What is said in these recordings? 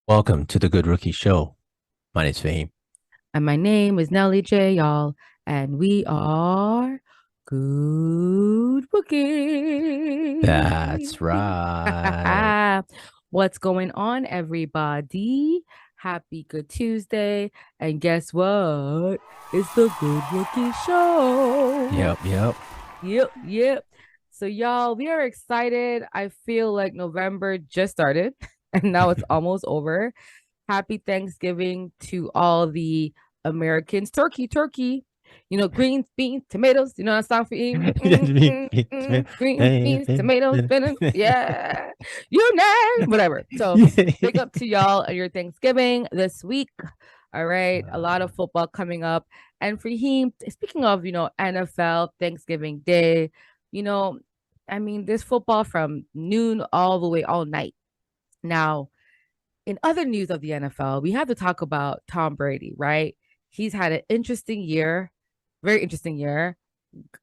Welcome to the Good Rookie Show. My name's Faheem. And my name is Nelly J, y'all. And we are Good That's Bookie. right. What's going on, everybody? Happy Good Tuesday. And guess what? It's the Good Rookie Show. Yep. Yep. So, y'all, we are excited. I feel like November just started and now it's almost over. Happy Thanksgiving to all the Americans. Turkey. Greens, beans, tomatoes. You know that song for Eve? Greens, beans, tomatoes, spinach. Yeah. You name whatever. So big up to y'all and your Thanksgiving this week. All right. A lot of football coming up. And for him, speaking of, NFL Thanksgiving Day, you know, I mean, there's football from noon all the way all night. Now, in other news of the NFL, we have to talk about Tom Brady, right? He's had an interesting year, very interesting year,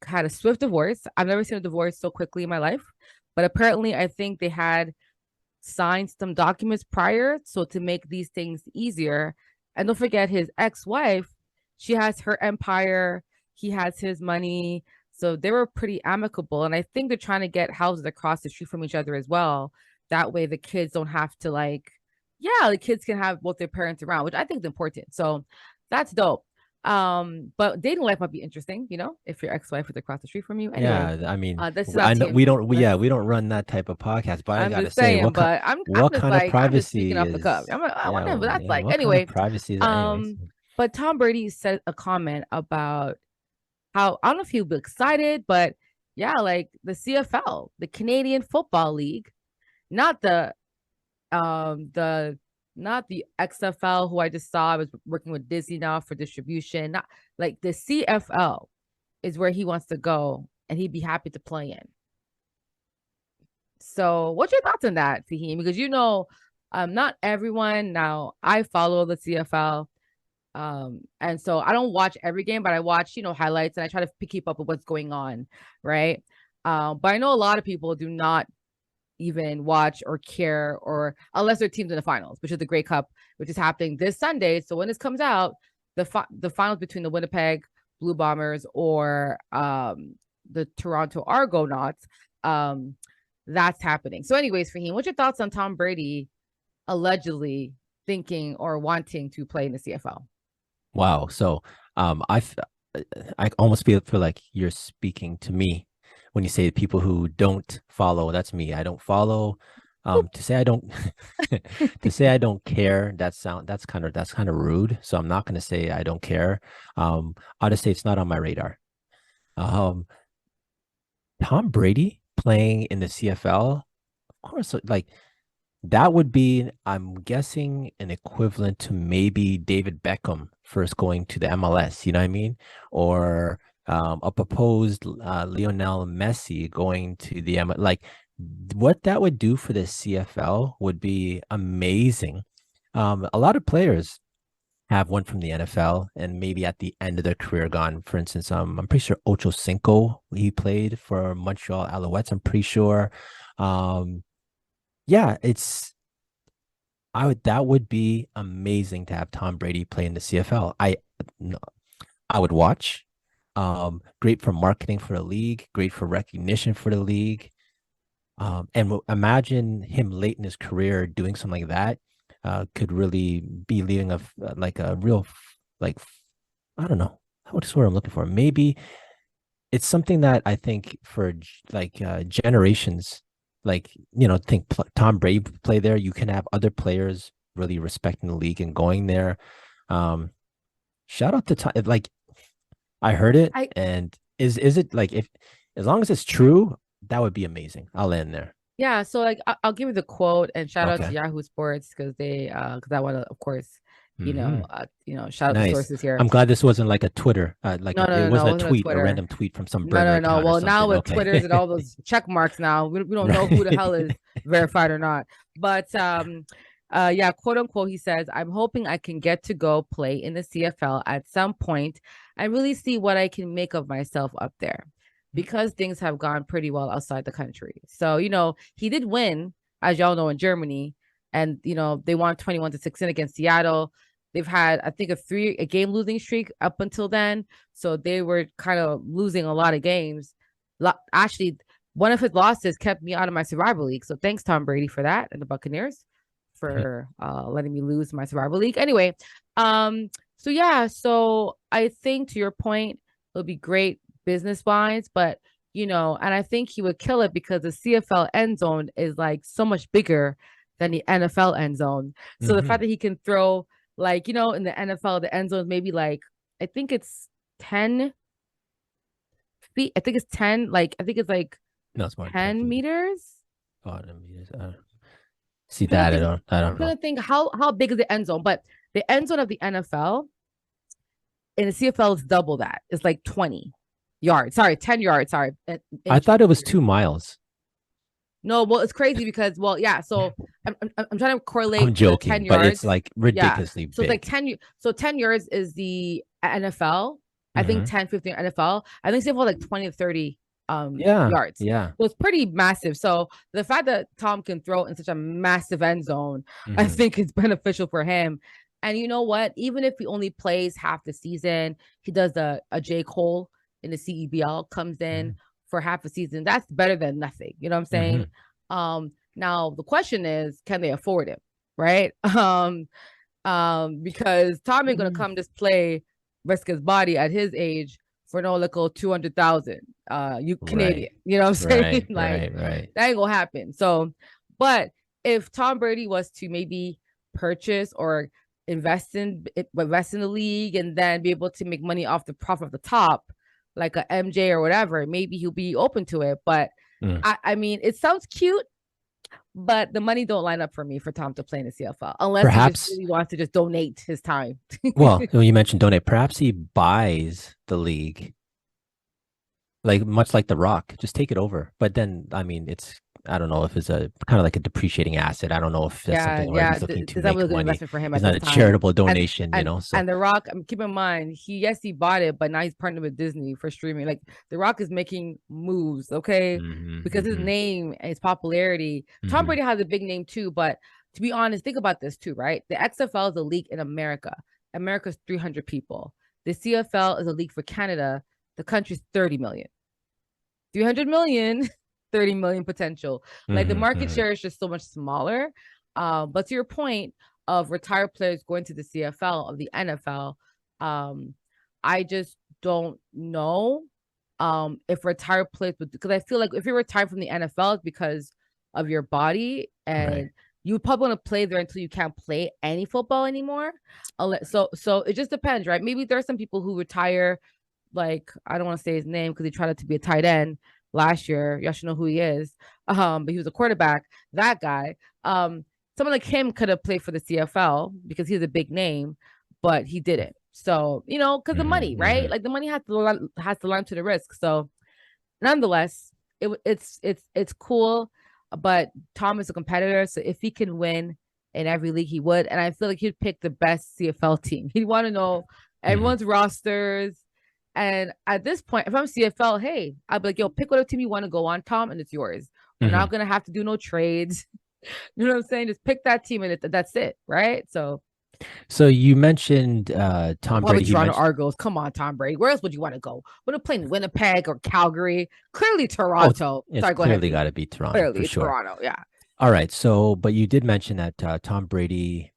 had a swift divorce. I've never seen a divorce so quickly in my life, but apparently, I think they had signed some documents prior. So to make these things easier, and don't forget his ex wife, she has her empire, he has his money. So they were pretty amicable. And I think they're trying to get houses across the street from each other as well. That way the kids don't have to yeah, the kids can have both their parents around, which I think is important. So that's dope. But dating life might be interesting, if your ex-wife is across the street from you. Anyway, Yeah, I mean, this is not I know we TMZ. don't. We don't run that type of podcast. But I I'm gotta just say, saying, but I'm what just kind of like I'm just speaking privacy off the cuff. is? I'm like, I Yeah, wonder what that's yeah. like. What kind of Anyway, privacy is that? Anyways, um, but Tom Brady said a comment about how I don't know if he'll be excited, but yeah, like the CFL, the Canadian Football League, not the not the XFL who I just saw. I was working with Disney now for distribution. Not like the CFL is where he wants to go and he'd be happy to play in. So, what's your thoughts on that, Fahim? Because not everyone now. I follow the CFL, and so I don't watch every game, but I watch highlights and I try to keep up with what's going on, right? But I know a lot of people do not even watch or care, or unless their team's in the finals, which is the Grey Cup, which is happening this Sunday. So when this comes out, the finals between the Winnipeg Blue Bombers or the Toronto Argonauts, um, that's happening. So, anyways, Fahim, what's your thoughts on Tom Brady allegedly thinking or wanting to play in the CFL? wow. So, I almost feel like you're speaking to me when you say people who don't follow. That's me. I don't follow. To say I don't to say I don't care, that's kind of rude. So I'm not gonna say I don't care. I'll just say it's not on my radar. Um, Tom Brady playing in the CFL, of course, like that would be, I'm guessing, an equivalent to maybe David Beckham first going to the MLS, you know what I mean? Or a proposed Lionel Messi going to the like what that would do for the CFL would be amazing. A lot of players have one from the NFL and maybe at the end of their career gone. For instance, I'm pretty sure Ocho Cinco, he played for Montreal Alouettes. I'm pretty sure. Um, yeah, it's I would that would be amazing to have Tom Brady play in the CFL. I would watch. Great for marketing for the league, great for recognition for the league. And imagine him late in his career doing something like that. Could really be leading like a real like I don't know what's what I'm looking for. Maybe it's something that I think for generations, like think Tom Brady play there. You can have other players really respecting the league and going there. Um, Shout out to Tom. Like I heard it, I and is it like if as long as it's true, that would be amazing. I'll end there. Yeah, so like I'll give you the quote and shout out to Okay. Yahoo Sports because because I want to, of course, Hmm. shout out the Nice. sources here. I'm glad this wasn't like a Twitter, it No, wasn't it a wasn't a tweet, a Twitter. random tweet from some No, burner no, no. account or Well, now something. with Twitters Okay. and all those check marks now, we don't know who the Right. hell is verified or not. But yeah, quote unquote, he says, I'm hoping I can get to go play in the CFL at some point and really see what I can make of myself up there because things have gone pretty well outside the country. So, he did win, as y'all know, in Germany. and they won 21-16 against Seattle. They've had, I think, a game losing streak up until then, so they were kind of losing a lot of games. Actually, one of his losses kept me out of my survival league. So thanks, Tom Brady, for that, and the Buccaneers for letting me lose my survival league. Anyway, so yeah, so I think to your point, it'll be great business wise, but and I think he would kill it because the CFL end zone is like so much bigger than the NFL end zone. So the fact that he can throw like, in the NFL, the end zone is maybe like, I think it's 10 feet. I think it's 10, like, I think it's like No, it's more than 10 10 feet. meters. Oh, meters. See that? I I'm don't trying know. to think how big is the end zone, but the end zone of the NFL in the CFL is double that. It's like 20 yards. Sorry, 10 yards. Sorry, I in thought it was meters. 2 miles. No, well, it's crazy because, well, yeah. So I'm trying to I'm correlate the joking, 10 but it's yards. like Yeah. ridiculously So it's like big. 10. So 10 yards is the NFL. I think Hmm. 10, 15 NFL. I think CFL like 20 to 30 Yeah, yards. yeah. So it's pretty massive. So the fact that Tom can throw in such a massive end zone, I Hmm. think is beneficial for him. And you know what? Even if he only plays half the season, he does a J. Cole in the CEBL, comes in for half a season. That's better than nothing. You know what I'm saying? Hmm. Now the question is, can they afford it? Right? Because Tom ain't gonna come just play, risk his body at his age for no little 200,000 you Canadian. Right, You know what I'm saying? right, Like right, right. that ain't gonna happen. So, but if Tom Brady was to maybe purchase or invest in the league and then be able to make money off the profit of the top, like a MJ or whatever, maybe he'll be open to it. But Mm. I mean, it sounds cute, but the money don't line up for me for Tom to play in the CFL unless he just Perhaps, really wants to just donate his time. well, when you mentioned donate, perhaps he buys the league, like much like The Rock, just take it over. But then, I mean, I don't know if it's a kind of like a depreciating asset. I don't know if that's Yeah, something where yeah. he's looking to That was make a good money. investment for him It's at not this a time. charitable And donation, and so. and The Rock, keep in mind, he bought it, but now he's partnered with Disney for streaming. Like The Rock is making moves, okay? Hmm. Because his Hmm. name and his popularity. Tom Hmm. Brady has a big name too, but to be honest, think about this too, right? The XFL is a league in America. America's 300 people. The CFL is a league for Canada. The country's 30 million. 300 million, 30 million potential. Like the Hmm. market Hmm. share is just so much smaller. But to your point of retired players going to the CFL of the NFL, I just don't know if retired players would, because I feel like if you're retired from the NFL, it's because of your body and Right. you probably want to play there until you can't play any football anymore. So it just depends, right? Maybe there's some people who retire, like I don't want to say his name because he tried to be a tight end last year. Y'all should know who he is. But he was a quarterback. That guy. Someone like him could have played for the CFL because he's a big name, but he didn't. So because the Hmm. money, right? Hmm. Like the money has to line to the risk. So nonetheless, it's cool. But Tom is a competitor, so if he can win in every league, he would. And I feel like he'd pick the best CFL team. He'd want to know Hmm. everyone's rosters. And at this point, if I'm CFL, hey, I'd be like, yo, pick whatever team you want to go on, Tom, and it's yours. We're not Hmm. gonna have to do no trades. You know what I'm saying? Just pick that team and that's it, right? So So you mentioned Tom probably Brady. He Toronto mentioned, Argos. Come on, Tom Brady. Where else would you want to go? Would have played in Winnipeg or Calgary? Clearly oh, Toronto. it's Sorry, go ahead, clearly B. got to be Toronto for Clearly sure. Toronto. Yeah. All right. So, but you did mention that Tom Brady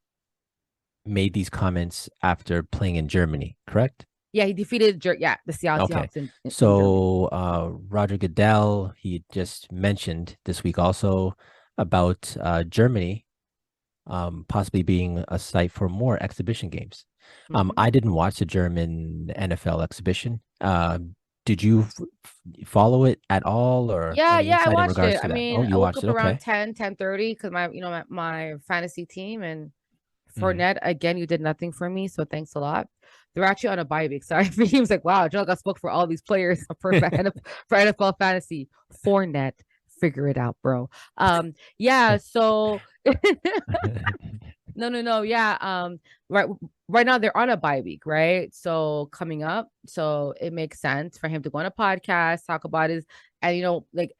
made these comments after playing in Germany, correct? Yeah, he defeated the Seattle Okay. Seahawks in Germany. So Roger Goodell, he just mentioned this week also about Germany possibly being a site for more exhibition games. Mm-hmm. I didn't watch the German NFL exhibition. Did you follow it at all or Yeah, any yeah, I insight in watched regards it. to I that? Oh, mean, I you woke watched up it. around Okay. 10:30 because my fantasy team and Mhm. Fournette, again, you did nothing for me, so thanks a lot. They're actually on a bye week. Sorry, he was like, wow, Joe got spoke for all these players for NFL fantasy. Fournette, figure it out, bro. Yeah, so no, yeah. Right now they're on a bye week, right? So coming up, so it makes sense for him to go on a podcast, talk about his, and like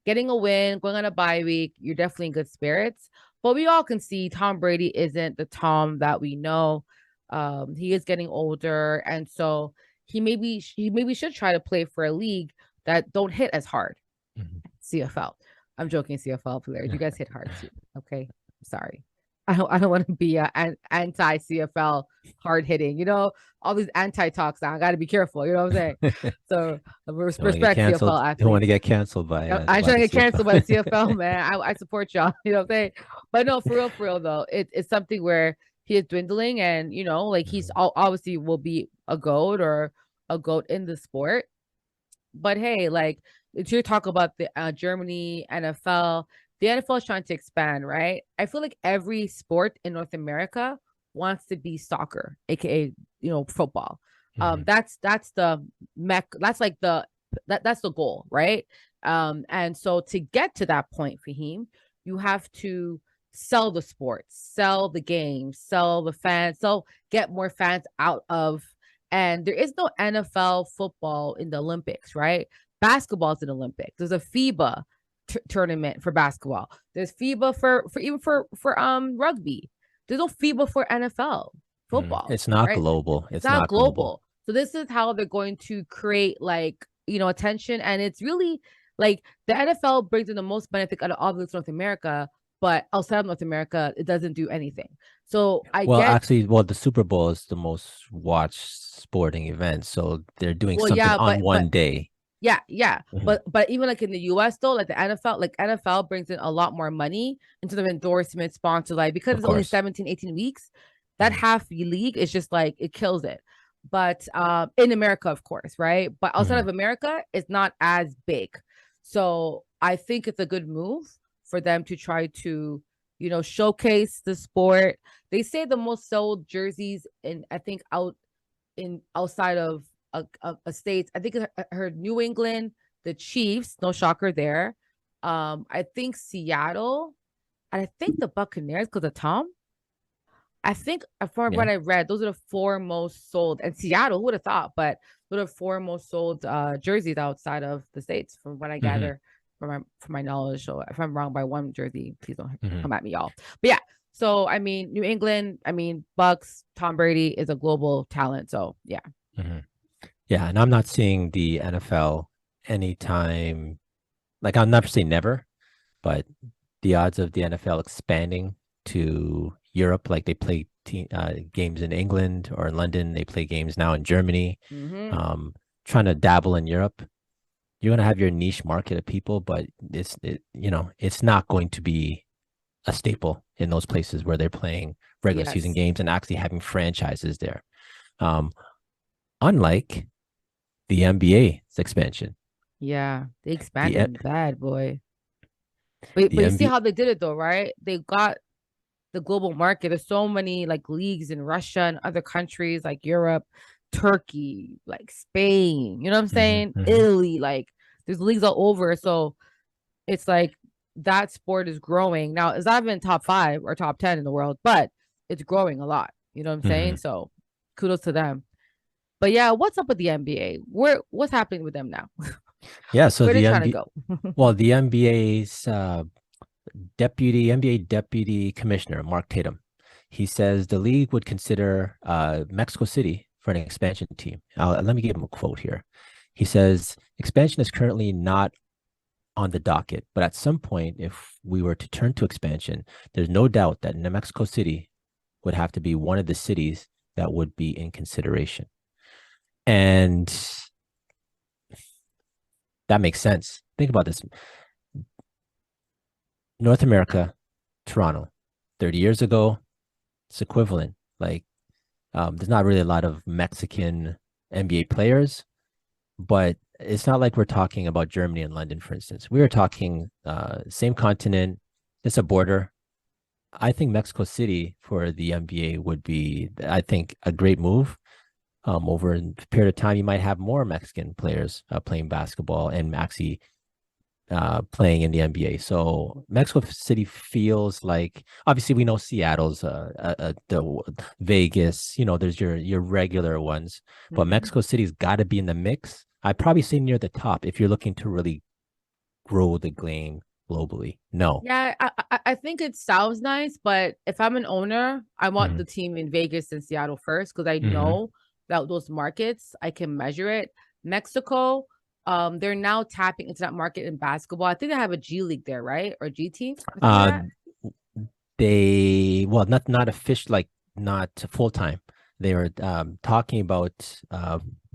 getting a win, going on a bye week, you're definitely in good spirits. But we all can see Tom Brady isn't the Tom that we know. He is getting older, and so he maybe should try to play for a league that don't hit as hard. Mhm. CFL. I'm joking, CFL players. You guys hit hard too. Okay. Sorry. I don't want to be an anti CFL hard hitting, all these anti talks now. I got to be careful. You know what I'm saying? So Don't want to get respect CFL canceled. Don't want to athletes. get canceled by I'm trying the to get canceled by CFL. the CFL, man. I support y'all. You know what I'm saying? But no, for real though, it's something where he is dwindling, and like he's Mhm. obviously will be a goat or a goat in the sport. But hey, like if you talk about the Germany NFL, the NFL is trying to expand, right? I feel like every sport in North America wants to be soccer, aka football. Mhm. That's the that's like that's the goal, right? And so to get to that point, Fahim, you have to sell the sports, sell the games, sell the fans, so get more fans out of. And there is no NFL football in the Olympics, right? Basketball's in the Olympics. There's a FIBA tournament for basketball. There's FIBA for even for rugby. There's no FIBA for NFL football, It's not right? global. It's It's not not global. global. So this is how they're going to create like attention, and it's really like the NFL brings in the most benefit out of all of North America, but outside of North America, it doesn't do anything. So I Well, get, actually, the Super Bowl is the most watched sporting event, so they're doing well, something yeah, on but one day. yeah, yeah. Mhm. But even like in the US though, like the NFL, like NFL brings in a lot more money into the endorsement sponsor, like because Of it's only course. 17, 18 weeks, that Mhm. half league is just like it kills it. But in America, of course, right? But outside Mhm. of America, it's not as big. So I think it's a good move for them to try to, showcase the sport. They say the most sold jerseys in I think outside of a states. I think I heard New England, the Chiefs, no shocker there. I think Seattle, and I think the Buccaneers because of Tom. I think from what Yeah. I read, those are the four most sold. And Seattle, who would have thought? But those are the four most sold jerseys outside of the states, from what I Mhm. gather from my knowledge. So if I'm wrong by one jersey, please don't Mhm. come at me, y'all. But yeah, so I mean, New England, I mean, Bucks, Tom Brady is a global talent. So yeah. Mhm. Yeah, and I'm not seeing the NFL anytime. Like, I'll never say never, but the odds of the NFL expanding to Europe, like they play games in England or in London, they play games now in Germany, Mm-hmm. um, trying to dabble in Europe. You're gonna have your niche market of people, but it's not going to be a staple in those places where they're playing regular season Yes. games and actually having franchises there. Um, unlike the NBA's expansion, Yeah. They the expanded bad, boy. But you see NBA, how they did it though, right? They got the global market. There's so many like leagues in Russia and other countries like Europe, Turkey, like Spain. You know what I'm Mhm, saying? mhm. Italy, like there's leagues all over. So it's like that sport is growing. Now, it's not even top 5 or top 10 in the world, but it's growing a lot. You know what I'm saying? Mhm. So kudos to them. But yeah, what's up with the NBA? What's happening with them now? Yeah, so Where are they the trying to NBA, go? well, the NBA's NBA deputy commissioner, Mark Tatum, he says the league would consider Mexico City for an expansion team. Let me give him a quote here. He says, expansion is currently not on the docket, but at some point, if we were to turn to expansion, there's no doubt that New Mexico City would have to be one of the cities that would be in consideration. And that makes sense. Think about this. North America, Toronto, 30 years ago, it's equivalent. Like, there's not really a lot of Mexican NBA players, but it's not like we're talking about Germany and London, for instance. We are talking same continent, it's a border. I think Mexico City for the NBA would be, I think, a great move. Over a period of time, you might have more Mexican players playing basketball and actually playing in the NBA. So Mexico City feels like, obviously we know Seattle's the Vegas, there's your regular ones, but Mhm. Mexico City's got to be in the mix. I'd probably say near the top if you're looking to really grow the game globally. No. Yeah, I think it sounds nice, but if I'm an owner, I want Hmm. the team in Vegas and Seattle first because I Hmm. know that those markets, I can measure it. Mexico, they're now tapping into that market in basketball. I think they have a G League there, right? Or G team or something like Uh, that. they well, not official, like not full time. They were talking about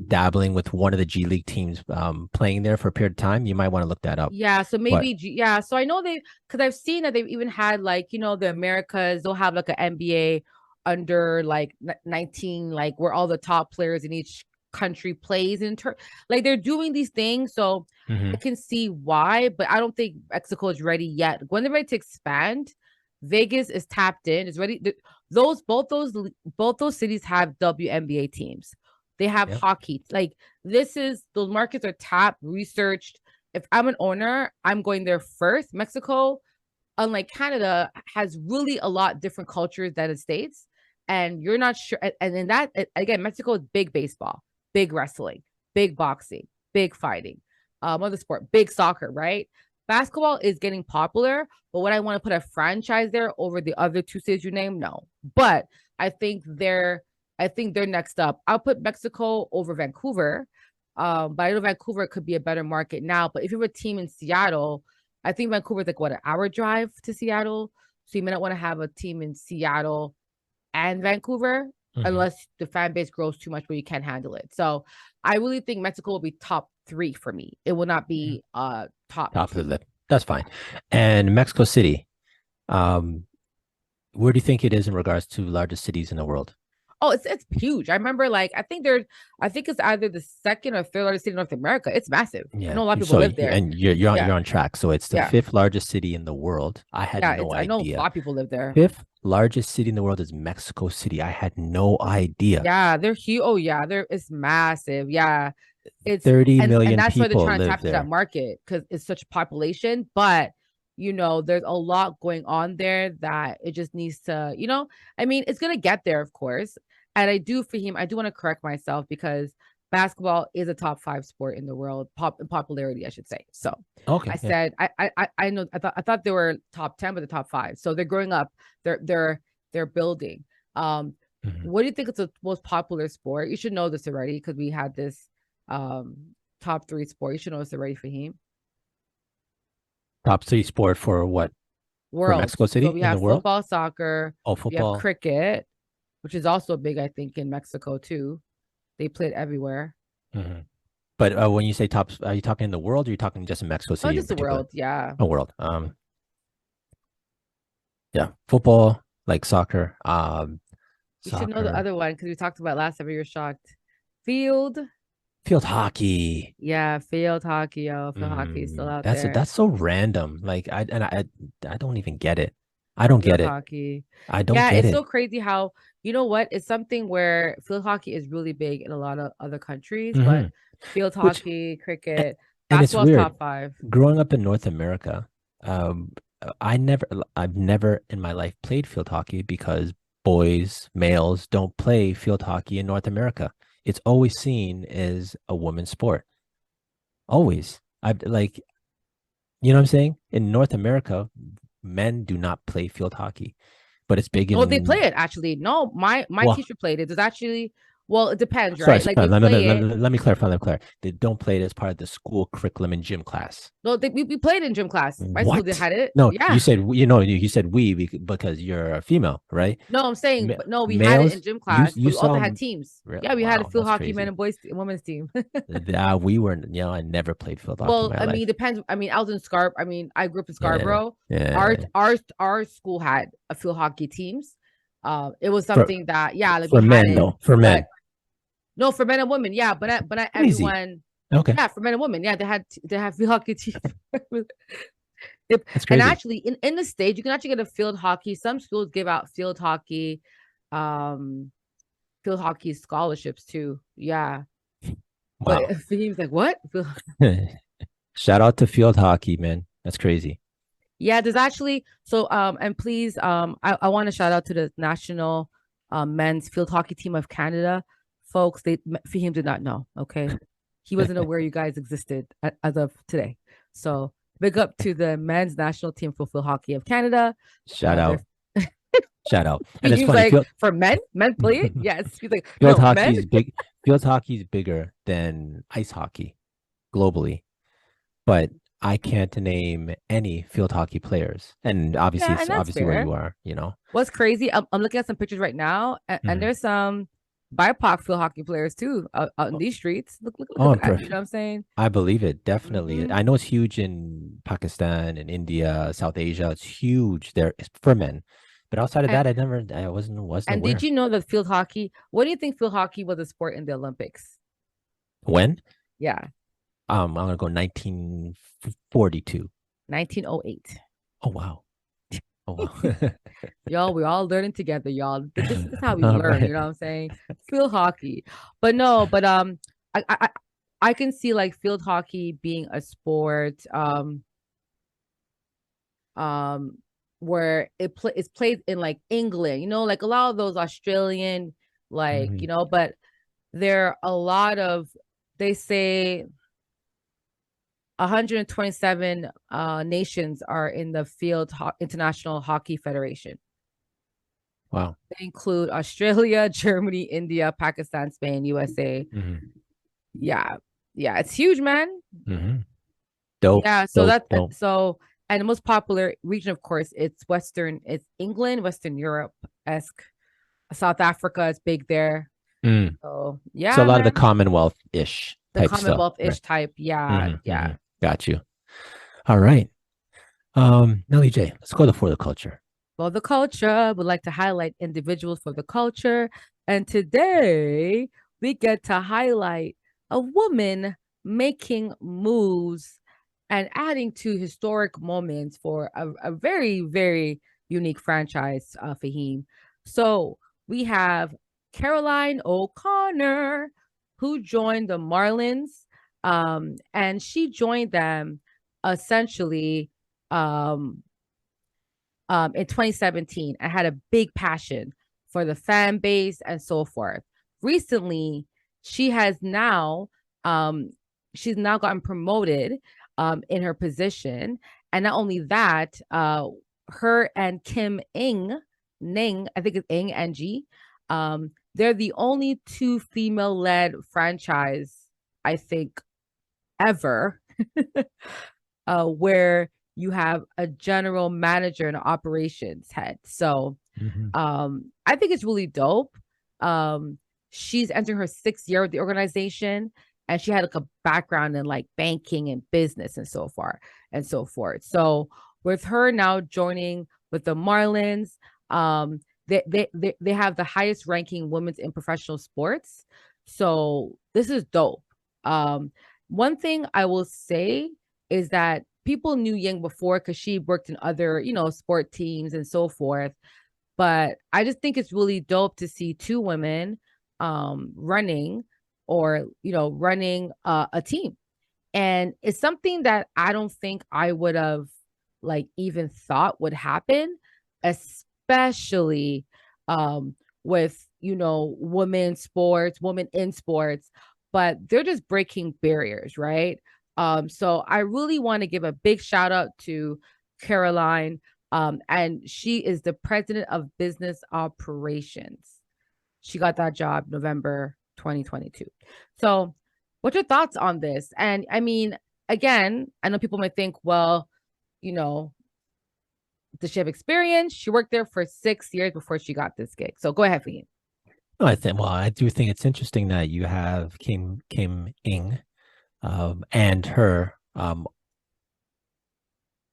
dabbling with one of the G League teams playing there for a period of time. You might want to look that up. Yeah, so But maybe yeah. So I know they because I've seen that they've even had like the Americas. They'll have like an NBA under like 19, like where all the top players in each country plays like they're doing these things. So I mhm. can see why, but I don't think Mexico is ready yet. When they're ready to expand, Vegas is tapped in. Is ready. Those both those cities have WNBA teams. They have Yep. hockey. Like those markets are tapped, researched. If I'm an owner, I'm going there first. Mexico, unlike Canada, has really a lot different cultures than the States. And you're not sure. And in that, again, Mexico is big baseball, big wrestling, big boxing, big fighting, other sport, big soccer, right? Basketball is getting popular, but would I want to put a franchise there over the other two cities you name? No. But I think they're I think they're next up. I'll put Mexico over Vancouver. But I know Vancouver could be a better market now. But if you have a team in Seattle, I think Vancouver's like what, an hour drive to Seattle. So you may not want to have a team in Seattle and Vancouver Mhm. unless the fan base grows too much where you can't handle it. So I really think Mexico will be top three for me. It will not Mhm. be top Top of the two. lip. That's fine. And Mexico City, um, where do you think it is in regards to largest cities in the world? Oh, it's huge. I remember like I think it's either the second or third largest city in North America. It's massive. I Yeah. know a lot of people So live there. and you're on Yeah. you're on track. So it's the Yeah. fifth largest city in the world. I had Yeah. no It's I know a idea. lot of people live there. Fifth largest city in the world is Mexico City. I had no idea. Yeah, they're huge. Oh yeah, it's massive. Yeah. It's 30 and million that's why they're people trying to live tap into that there. market because it's such a population. But there's a lot going on there that it just needs to, I mean, it's gonna get there, of course. And I do want to correct myself because basketball is a top five sport in the world, in popularity, I should say. So I Okay, yeah. said I know I thought they were top 10, but the top five. So they're growing up, they're building. Um, Mhm. what do you think is the most popular sport? You should know this already because we had this um top three sport. You should know this already, Faheem. Top three sport for what? For World. Mexico So City we in the have world? football, soccer, Oh, we have football. cricket, which is also big, I think, in Mexico too. They play it everywhere. Mhm. But when you say tops, are you talking in the world or are you talking just in Mexico Oh, City in just the particular? world. Yeah. Oh, world. Yeah, football, like soccer, You should know the soccer, other one because we talked about last time. You're shocked. Field. field hockey. Yeah, field hockey. Oh, field hockey is still out there. That's so random. Like I don't even get it. I don't get Field it. hockey. I don't Yeah, get it's it. so crazy how, you know what? It's something where field hockey is really big in a lot of other countries, but Hmm. field Which hockey, a- cricket, and it's basketball's weird. top five. Growing up in North America, um, I've never in my life played field hockey because males don't play field hockey in North America. It's always seen as a woman's sport. Always. I've like, you know what I'm saying? In North America, men do not play field hockey, but it's big No, they play in, it actually. No, my well, teacher played it. There's actually, well, it depends, sorry, right? Like sorry. they play it. Let me clarify. Let me clarify. They don't play it as part of the school curriculum in gym class. No, we played in gym class. My school did What? had it. No, Yeah. you said because you're a female, right? No, I'm saying, Ma but no, we had it in Males, gym class, you but we also saw had teams. Yeah, we had a wow, field that's hockey men crazy. and boys and women's team. We were, I never played field hockey in Well, my I mean, life. it depends. I mean, I was in Scar. I mean, I grew up in Yeah, Scarborough. Our yeah. our our school had a field hockey teams. It was For something that, yeah, like we for had men it, though, for but men. no, for men and women, yeah, but not Crazy. everyone. Okay, Yeah, for men and women, yeah, they had field hockey teams. that's And crazy. actually, in the state, you can actually get a field hockey. Some schools give out um, field hockey scholarships too. Yeah, but Wow. Fahim's like, what? Shout out to field hockey, man. That's crazy. Yeah, there's actually and please I want to shout out to the national men's field hockey team of Canada. Folks, Fahim did not know, okay? He wasn't aware you guys existed as of today. So Big up to the men's national team for field hockey of Canada. Shout They're out. Shout out. And it's He's funny, like, for men play it? Yes. He's like, field no, hockey men. is big. Field hockey is bigger than ice hockey globally, but I can't name any field hockey players. And obviously, Yeah, it's and that's obviously where fair. you are, you know. What's crazy? I'm looking at some pictures right now, and Mhm. there's some BIPOC field hockey players too out in these streets. Look Oh, at that. You know what I'm saying? I believe it, definitely. Hmm. I know it's huge in Pakistan and India, South Asia. It's huge there for men. But outside of And that, I wasn't and did aware. you know that field hockey? What do you think field hockey was a sport in the Olympics? When? Yeah, I'm gonna go 1942. 1908. Oh wow. Oh wow. Y'all, we're all learning together, y'all. This is how we All learn, right. you know what I'm saying? Field hockey. But no, but I I I I can see like field hockey being a sport um where it's played in like England, you know, like a lot of those Australian like, Mhm. but there are a lot of they say 127 nations are in the International Hockey Federation. Wow. They include Australia, Germany, India, Pakistan, Spain, USA. Hmm. Yeah. Yeah, it's huge, man. Hmm. Dope, Yeah, so dope, that's dope. and the most popular region, of course, it's England, Western Europe esque. South Africa is big there. Mm. So So a yeah, lot of the man. Commonwealth-ish The type stuff, right? Commonwealth-ish type. Yeah, Hmm. Hmm. yeah. Got you. All right. Nelly J, let's go to for the culture. For the culture, would like to highlight individuals for the culture. And today we get to highlight a woman making moves and adding to historic moments for a very, very unique franchise, Faheem. So we have Caroline O'Connor, who joined the Marlins. And she joined them essentially um, in 2017. I had a big passion for the fan base and so forth. Recently, she has now she's now gotten promoted in her position, and not only that, her and Kim Ning, I think it's Ing Ng, they're the only two female-led franchise I think ever where you have a general manager and operations head. So Hmm. I think it's really dope. Um, she's entering her 6th year with the organization, and she had like a background in like banking and business and so far and so forth. So with her now joining with the Marlins, they have the highest ranking women's in professional sports. So this is dope. Um, One thing I will say is that people knew Yang before because she worked in other, sport teams and so forth. But I just think it's really dope to see two women running or, running a team. And it's something that I don't think I would have like even thought would happen, especially with, women in sports, but they're just breaking barriers, right? So I really want to give a big shout out to Caroline. And she is the president of business operations. She got that job November 2022. So, what's your thoughts on this? And I mean, again, I know people might think, well, you know, does she have experience? She worked there for 6 years before she got this gig. So go ahead, Fahim. No, I do think it's interesting that you have Kim Ing, and her,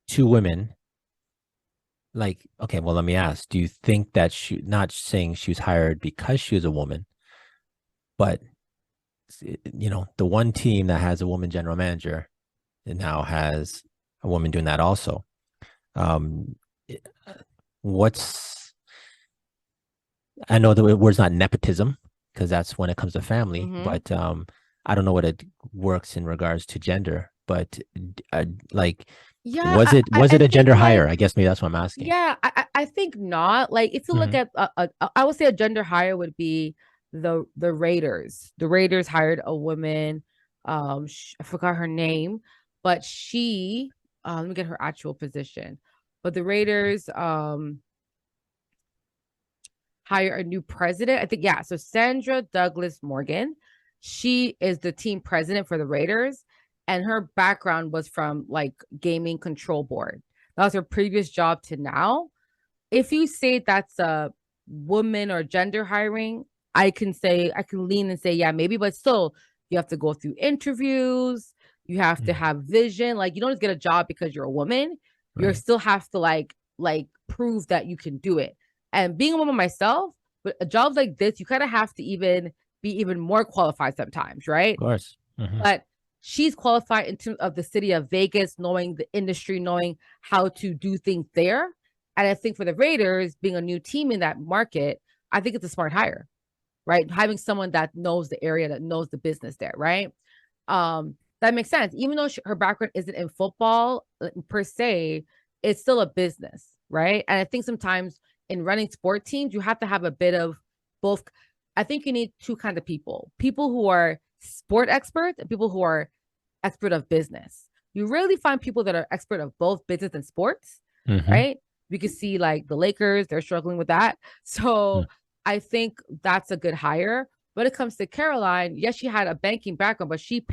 two women. Like, okay, well, let me ask: do you think that she, not saying she was hired because she was a woman, but the one team that has a woman general manager, it now has a woman doing that also. Um, what's I know the word's not nepotism because that's when it comes to family, Mm-hmm. but I don't know what it works in regards to gender, but like, Yeah, was it I a think gender hire? like I guess maybe that's what I'm asking. yeah, I think not. Like if you look Hmm. at I would say a gender hire would be the Raiders. The Raiders hired a woman. I forgot her name, but she let me get her actual position. But the Raiders hire a new president. I think, yeah. So Sandra Douglas Morgan, she is the team president for the Raiders. And her background was from like gaming control board. That was her previous job to now. If you say that's a woman or gender hiring, I can lean and say, yeah, maybe, but still, you have to go through interviews. You have to have vision. Like, you don't just get a job because you're a woman. You Right. still have to like prove that you can do it. And being a woman myself, but a job like this, you kind of have to even be even more qualified sometimes, right? Of course. Hmm. But she's qualified in terms of the city of Vegas, knowing the industry, knowing how to do things there. And I think for the Raiders, being a new team in that market, I think it's a smart hire, right? Having someone that knows the area, that knows the business there, right? That makes sense. Even though her background isn't in football per se, it's still a business, right? And I think sometimes in running sport teams, you have to have a bit of both. I think you need two kinds of people who are sport experts and people who are expert of business. You rarely find people that are expert of both business and sports, Hmm. right? We can see like the Lakers, they're struggling with that. So I think that's a good hire. When it comes to Caroline, yes, she had a banking background, but she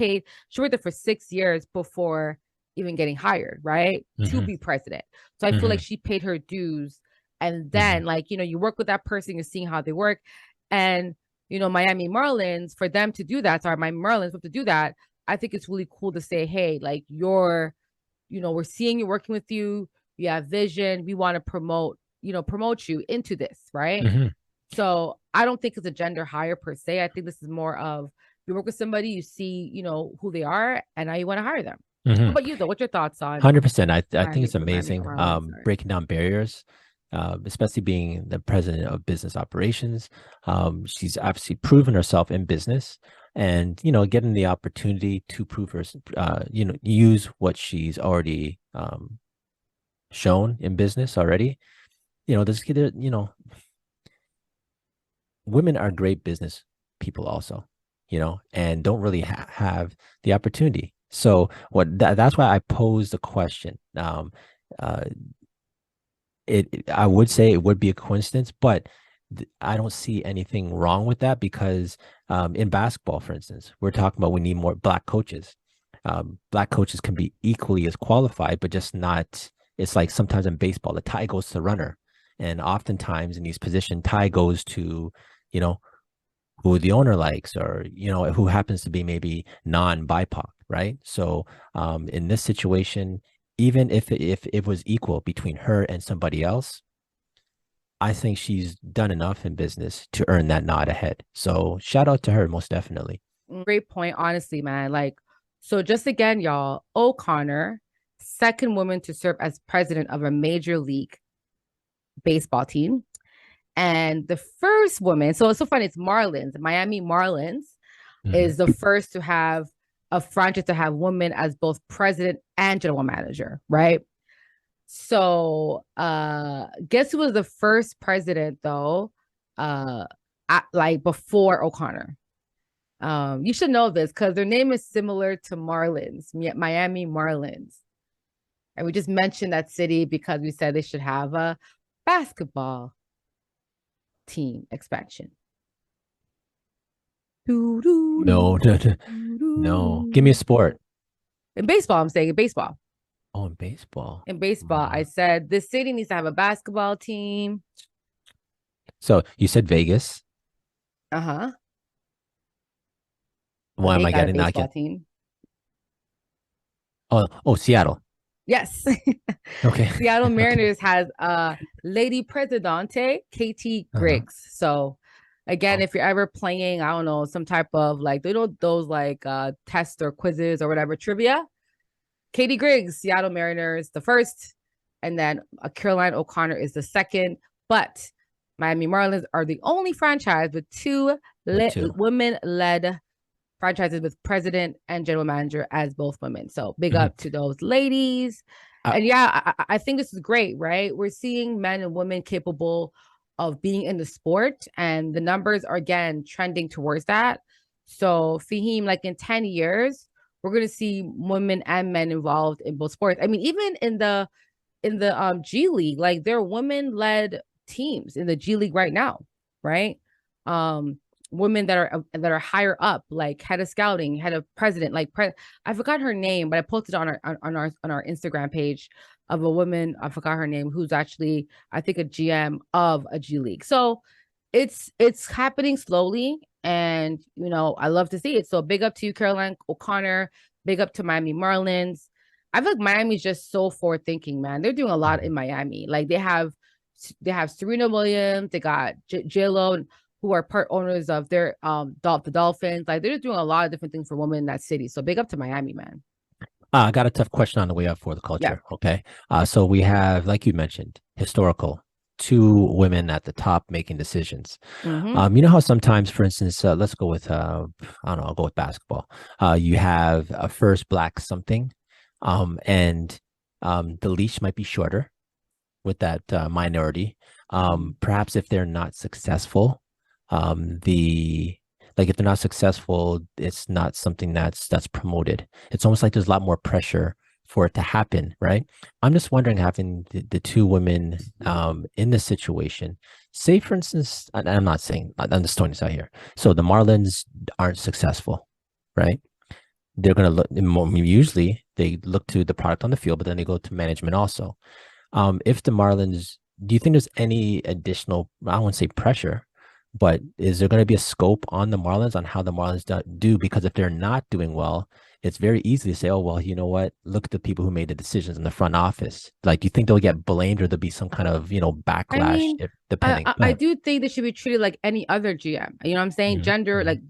worked there for 6 years before even getting hired, right? To Hmm. be president. So I feel like Hmm. she paid her dues. And Hmm. then, like, you work with that person, you're seeing how they work. And, Miami Marlins, for them to do that, sorry, Miami Marlins, to do that, I think it's really cool to say, hey, like, we're seeing you working with you. You have vision. We want to promote you into this, right? Hmm. So I don't think it's a gender hire per se. I think this is more of you work with somebody, you see, who they are, and now you want to hire them. How Hmm. about you though? What's your thoughts on 100%. I think it's The Miami amazing. Marlins? Sorry. Breaking down barriers, especially being the president of business operations. She's obviously proven herself in business, and getting the opportunity to prove her, use what she's already shown in business already. There's women are great business people also, and don't really have the opportunity. So that's why I posed the question. Uh, I would say it would be a coincidence, but I don't see anything wrong with that because in basketball, for instance, we're talking about we need more black coaches. Black coaches can be equally as qualified, but just not. It's like sometimes in baseball, the tie goes to the runner, and oftentimes in these positions, tie goes to you know who the owner likes or who happens to be maybe non-BIPOC, right? So in this situation, even if it was equal between her and somebody else, I think she's done enough in business to earn that nod ahead. So shout out to her, most definitely. Great point, honestly, man. Like, so just again, y'all, O'Connor, second woman to serve as president of a major league baseball team. And the first woman, so it's so funny, it's Marlins, Miami Marlins Mhm. is the first to have a franchise to have women as both president and general manager, right? So guess who was the first president though? Like before O'Connor. You should know this because their name is similar to Marlins, Miami Marlins. And we just mentioned that city because we said they should have a basketball team expansion. Do, do, No, do, no, no, do, no. Give me a do. sport. In baseball, I'm saying in baseball. Oh, in baseball. In baseball, I said this city needs to have a basketball team. So you said Vegas. Uh-huh. But Why they am I got a getting not baseball get? team. Oh, Seattle. Yes. Okay. Seattle Okay. Mariners has Lady Presidente, Katie Uh-huh. Griggs. So again, Oh, if you're ever playing, I don't know, some type of like those like tests or quizzes or whatever trivia, Katie Griggs, Seattle Mariners, the first, and then Caroline O'Connor is the second. But Miami Marlins are the only franchise with two with two. women-led franchises with president and general manager as both women. So big Mhm. up to those ladies. I, And yeah, I think this is great, right? We're seeing men and women capable of being in the sport, and the numbers are again trending towards that. So Faheem, like in 10 years, we're gonna see women and men involved in both sports. I mean, even in the G League, like there are women led teams in the G League right now, right? Um, Women that are higher up, like head of scouting, head of president, I forgot her name, but I posted on our Instagram page of a woman, I forgot her name, who's actually I think a GM of a G League. So it's happening slowly, and you know I love to see it. So big up to you, Caroline O'Connor. Big up to Miami Marlins. I feel like Miami's just so forward thinking, man. They're doing a lot in Miami. Like they have Serena Williams, they got J Lo, who are part owners of their the Dolphins. Like they're just doing a lot of different things for women in that city. So big up to Miami, man. I got a tough question on the way up for the Yeah. culture. Okay. So we have, like you mentioned, historical, two women at the top making decisions. Mm-hmm. You know how sometimes, for instance, let's go with, I don't know, I'll go with basketball. You have a first black something, and the leash might be shorter with that minority. Perhaps if they're not successful, the like if they're not successful, it's not something that's promoted. It's almost like there's a lot more pressure for it to happen, right? I'm just wondering, having the two women in this situation, say for instance, and I'm not saying, I'm just throwing this out here. So the Marlins aren't successful, right? They're going to look, usually they look to the product on the field, but then they go to management also. If the Marlins, do you think there's any additional, I won't say pressure, but is there going to be a scope on the Marlins on how the Marlins do? Because if they're not doing well, it's very easy to say, oh, well, you know what? Look at the people who made the decisions in the front office. Like, do you think they'll get blamed, or there'll be some kind of, I backlash mean, depending? Go I ahead. do think they should be treated like any other GM. You know what I'm saying? Hmm. Gender, Hmm. like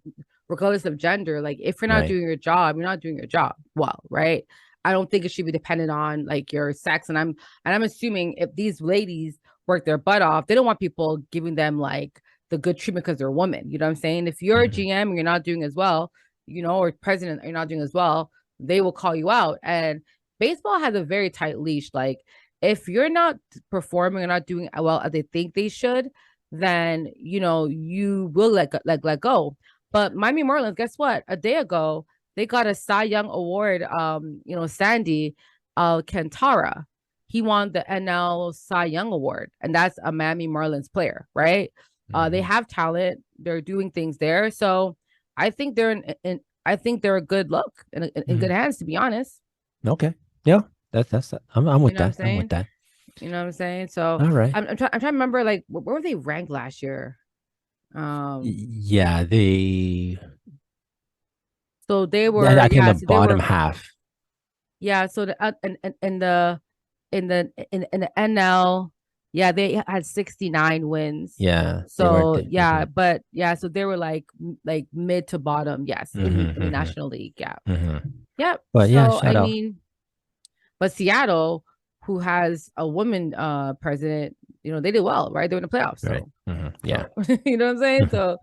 regardless of gender, like if you're not Right. doing your job, you're not doing your job well, right? I don't think it should be dependent on like your sex. And I'm assuming if these ladies work their butt off, they don't want people giving them like the good treatment because they're a woman. You know what I'm saying? If you're a Hmm. GM and you're not doing as well, you know, or president, you're not doing as well, they will call you out. And baseball has a very tight leash. Like if you're not performing or not doing well as they think they should, then you know you will let go. But Miami Marlins, guess what? A day ago, they got a Cy Young Award. You know, Sandy Alcantara. He won the NL Cy Young Award, and that's a Miami Marlins player, right? They Hmm. have talent. They're doing things there, so I think I think they're a good look in good Hmm. hands, to be honest. Okay. Yeah. That's I'm You with know what I'm that. I'm with saying? that. You know what I'm saying? So All right. I'm trying to remember like where were they ranked last year? Yeah, So they yeah, were I think in yeah, the so they bottom were half. yeah, so the in the NL, yeah, they had 69 wins. Yeah, they were. So Hmm. yeah, but yeah, so they were like mid to bottom, yes, Hmm. in the Hmm. National League. Yeah. Hmm. Yep. But yeah, So shout I out. mean, but Seattle, who has a woman president, you know, they did well, right? They were in the playoffs. Right. Hmm. Yeah. So you know what I'm saying? So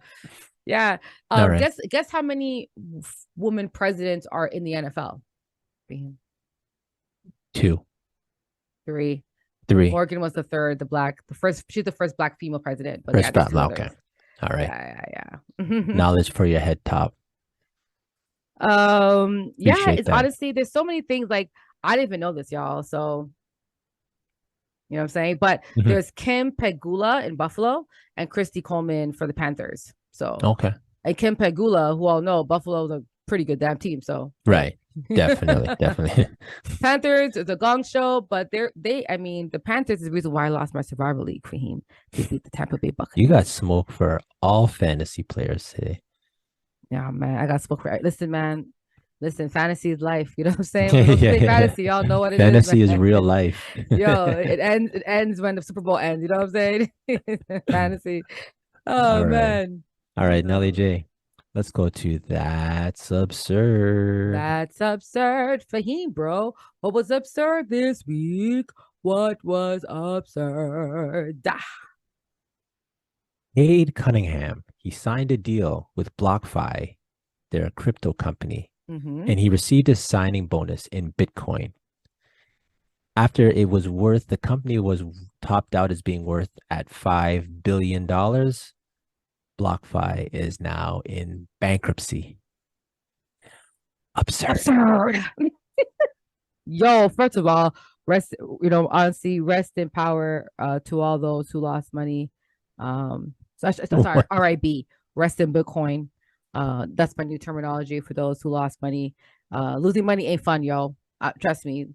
yeah. All right. Guess how many women presidents are in the NFL? Two, Three. three. Morgan was the third, the first, she's the first black female president, but yeah, First there's battle. two Okay. others. All right. Yeah. Knowledge for your head top. Yeah, Appreciate it's that. honestly, there's so many things like I didn't even know this, y'all. So, you know what I'm saying? But Hmm. there's Kim Pegula in Buffalo and Christy Coleman for the Panthers. So, Okay. and Kim Pegula, who all know Buffalo's a pretty good damn team. So, hey. Right. Definitely. Definitely. Panthers is a gong show, but I mean, the Panthers is the reason why I lost my survival league for him. They beat the Tampa Bay You got Buccaneers. smoke for all fantasy players today. Yeah, man, I got spoke for. Listen, man, listen, fantasy is life. You know what I'm saying? Yeah, For those who yeah, play yeah. fantasy, y'all know what it is, Fantasy is man. real life. Yo, it ends when the Super Bowl ends. You know what I'm saying? Fantasy. All Oh right. man. All right, Nelly J. Let's go to That's Absurd. That's absurd. Faheem, bro. What was absurd this week? What was absurd? Cade Cunningham, he signed a deal with BlockFi, their crypto company, Mm-hmm. and he received a signing bonus in Bitcoin. After it was worth, the company was topped out as being worth at $5 billion. BlockFi is now in bankruptcy. Absurd. Absurd. Yo, first of all, rest, honestly, rest in power to all those who lost money. Sorry, What? RIB, rest in Bitcoin. That's my new terminology for those who lost money. Losing money ain't fun, yo. Trust me.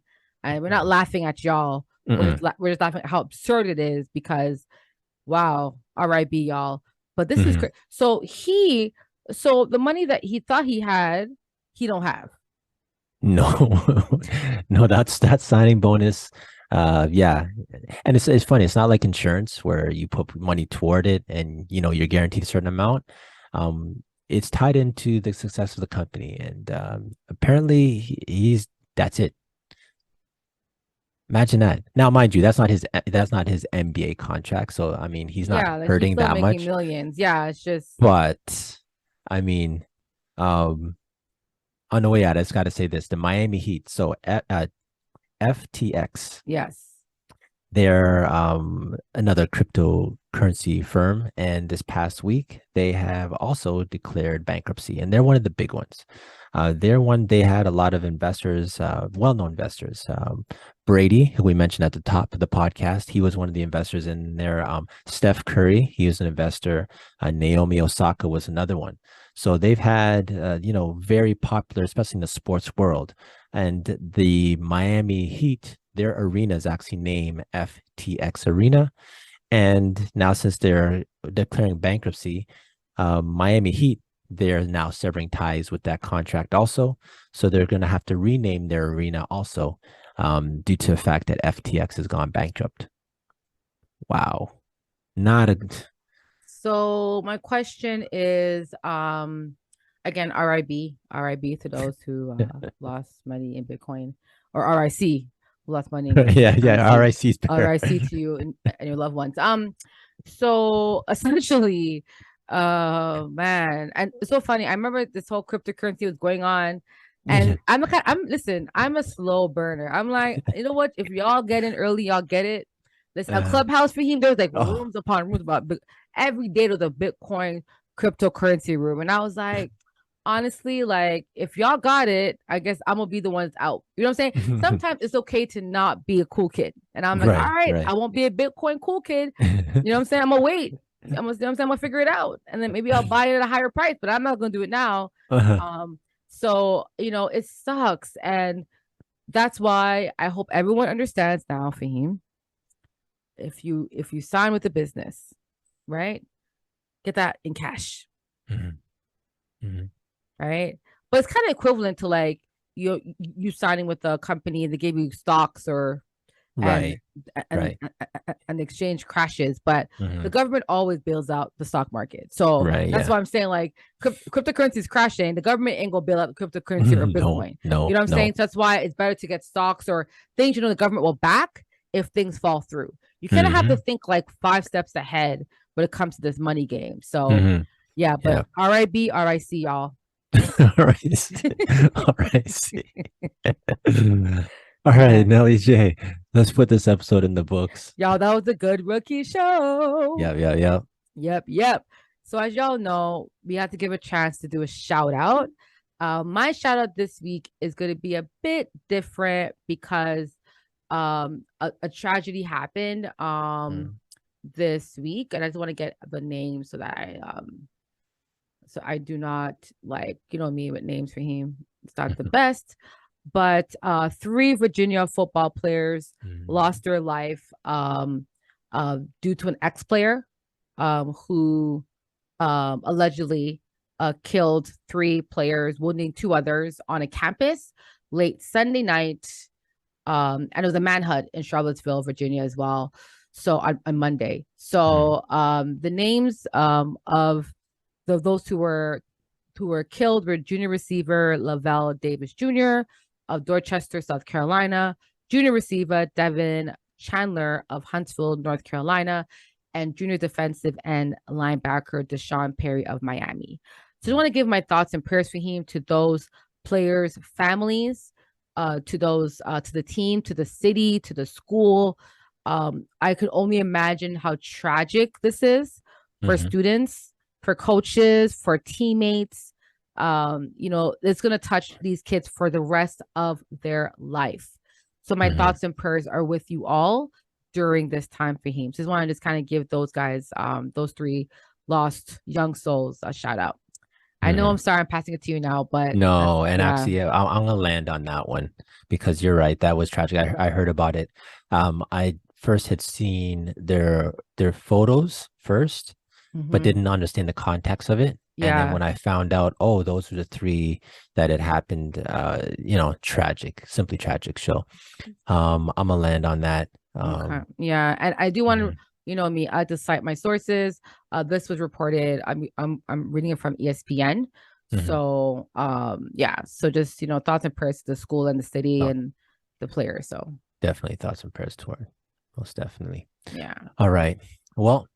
And we're not laughing at y'all. Mm-mm. We're just laughing at how absurd it is because wow, RIB, y'all. But this is Mhm. great. So the money that he thought he had, he don't have. No, no, that's that signing bonus. Yeah, and it's funny. It's not like insurance where you put money toward it and you're guaranteed a certain amount. It's tied into the success of the company, and apparently he's that's it. Imagine that. Now, mind you, that's not his NBA contract, so I mean he's not Yeah, like he's hurting still that making much. millions. Yeah, it's just But I mean, um, on the way out, I just got to say this: the Miami Heat. So FTX. yes. They're another cryptocurrency firm, and this past week they have also declared bankruptcy, and they're one of the big ones. They had a lot of investors, well-known investors. Brady, who we mentioned at the top of the podcast, he was one of the investors in there. Steph Curry, he was an investor. Naomi Osaka was another one. So they've had, very popular, especially in the sports world. And the Miami Heat, their arena is actually named FTX Arena. And now, since they're declaring bankruptcy, Miami Heat, they're now severing ties with that contract also. So they're going to have to rename their arena also, due to the fact that FTX has gone bankrupt. Wow. Not a. So my question is, again, RIB to those who lost money in Bitcoin, or RIC who lost money in Yeah, yeah. cryptocurrency. RIC is better. RIC to you and your loved ones. So essentially, man, and it's so funny. I remember this whole cryptocurrency was going on, Yeah. and listen, I'm a slow burner. I'm like, you know what? If y'all get in early, y'all get it. Listen, a Uh, clubhouse for him, there's like oh. rooms upon rooms about every day there's a Bitcoin cryptocurrency room. And I was like, honestly, like if y'all got it, I guess I'm gonna be the ones out. You know what I'm saying? Sometimes it's okay to not be a cool kid. And I'm like, all Right, right, I right. won't be a Bitcoin cool kid. You know what I'm saying? I'm gonna wait. I'm gonna figure it out. And then maybe I'll buy it at a higher price, but I'm not gonna do it now. Uh-huh. So it sucks. And that's why I hope everyone understands now, Fahim. If you sign with the business, right? Get that in cash, Mhm, mhm. right? But it's kind of equivalent to like you signing with a company and they gave you stocks or and Right, and right. and the exchange crashes, but the Mhm. government always bails out the stock market. So Right, that's yeah. why I'm saying like cryptocurrency is crashing. The government ain't gonna bail out the cryptocurrency or No, Bitcoin. You no, know what I'm saying? no. So that's why it's better to get stocks or things the government will back if things fall through. You kind of have to Hmm. think like 5 steps ahead when it comes to this money game. So Hmm. yeah, but Yeah. RIB, RIC, y'all. All right. All right. See. All right, Man, Nelly J. Let's put this episode in the books. y'all, that was a good rookie show. Yeah, yeah, yeah. Yep, yep. So as y'all know, we have to give a chance to do a shout out. My shout out this week is going to be a bit different because a tragedy happened Mm. this week, and I just want to get the name so I do not like me with names for him. It's not the best, but three Virginia football players Mm. lost their life due to an ex-player who allegedly killed three players, wounding two others on a campus late Sunday night. And it was a manhunt in Charlottesville, Virginia, as well. So on Monday. Mm. So the names of those who were killed were junior receiver Lavelle Davis Jr. of Dorchester, South Carolina, junior receiver Devin Chandler of Huntsville, North Carolina, and junior defensive end linebacker Deshaun Perry of Miami. So I want to give my thoughts and prayers for him to those players' families, to the team, to the city, to the school. I could only imagine how tragic this is for Mhm. students, for coaches, for teammates. It's going to touch these kids for the rest of their life. So my Mhm. thoughts and prayers are with you all during this time, Fahim. So I just want to just kind of give those guys, those three lost young souls, a shout out. I know I'm Mhm. sorry I'm passing it to you now, but that's, No, and yeah. actually, I'm gonna land on that one because you're right. That was tragic. I heard about it. I first had seen their photos first, but Mm-hmm. didn't understand the context of it. And then Yeah. when I found out, oh, those were the three that had happened, tragic, simply tragic. So, I'm gonna land on that. Okay. Yeah. And I do want to, Mhm, me, I had to cite my sources. This was reported. I'm reading it from ESPN. mhm. So yeah. So just, thoughts and prayers to the school and the city Oh, and the players. So definitely thoughts and prayers toward. Most definitely. yeah. All right. Well,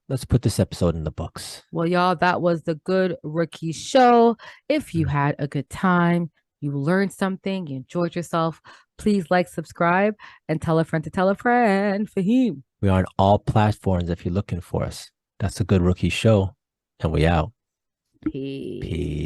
let's put this episode in the books. Well, y'all, that was the Good Rookie Show. If you Mhm. had a good time, you learned something, you enjoyed yourself, please like, subscribe, and tell a friend to tell a friend. Fahim. We are on all platforms if you're looking for us. That's a good rookie show. And we out. Peace. Peace.